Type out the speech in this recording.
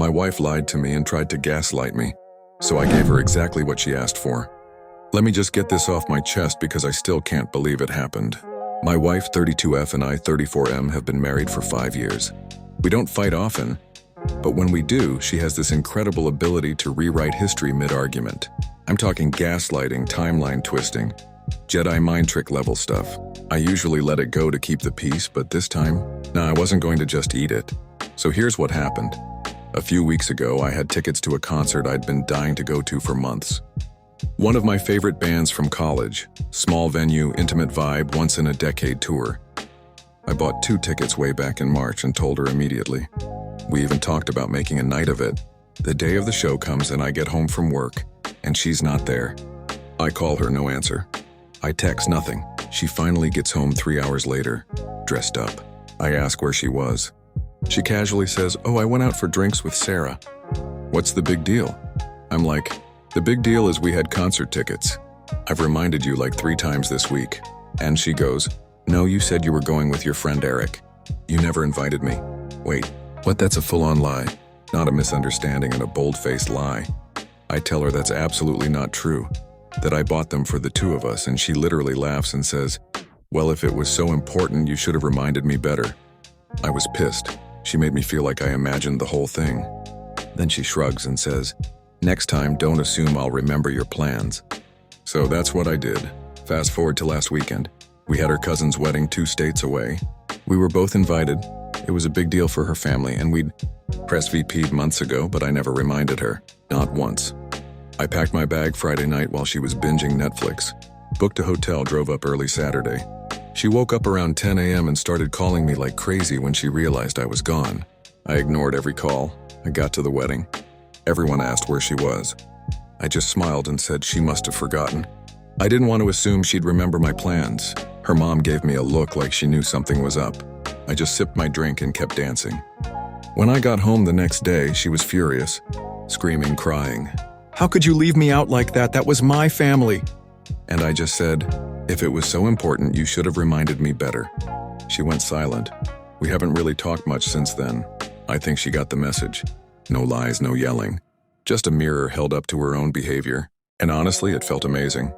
My wife lied to me and tried to gaslight me, so I gave her exactly what she asked for. Let me just get this off my chest because I still can't believe it happened. My wife, 32F, and I, 34M, have been married for 5 years. We don't fight often, but when we do, she has this incredible ability to rewrite history mid-argument. I'm talking gaslighting, timeline twisting, Jedi mind trick level stuff. I usually let it go to keep the peace, but this time, I wasn't going to just eat it. So here's what happened. A few weeks ago, I had tickets to a concert I'd been dying to go to for months. One of my favorite bands from college, small venue, intimate vibe, once-in-a-decade tour. I bought 2 tickets way back in March and told her immediately. We even talked about making a night of it. The day of the show comes and I get home from work, and she's not there. I call her, no answer. I text, nothing. She finally gets home 3 hours later, dressed up. I ask where she was. She casually says, "Oh, I went out for drinks with Sarah." What's the big deal? I'm like, the big deal is we had concert tickets. I've reminded you like 3 times this week. And she goes, "No, you said you were going with your friend Eric. You never invited me." Wait, what? That's a full-on lie, not a misunderstanding and a bold-faced lie. I tell her that's absolutely not true, that I bought them for the 2 of us, and she literally laughs and says, "Well, if it was so important, you should have reminded me better." I was pissed. She made me feel like I imagined the whole thing. Then she shrugs and says, "Next time, don't assume I'll remember your plans." So that's what I did. Fast forward to last weekend. We had her cousin's wedding 2 states away. We were both invited. It was a big deal for her family, and we'd press VP'd months ago, but I never reminded her. Not once. I packed my bag Friday night while she was binging Netflix. Booked a hotel, drove up early Saturday. She woke up around 10 a.m. and started calling me like crazy when she realized I was gone. I ignored every call. I got to the wedding. Everyone asked where she was. I just smiled and said she must have forgotten. I didn't want to assume she'd remember my plans. Her mom gave me a look like she knew something was up. I just sipped my drink and kept dancing. When I got home the next day, she was furious, screaming, crying. "How could you leave me out like that? That was my family." And I just said, "If it was so important, you should have reminded me better." She went silent. We haven't really talked much since then. I think she got the message. No lies, no yelling. Just a mirror held up to her own behavior. And honestly, it felt amazing.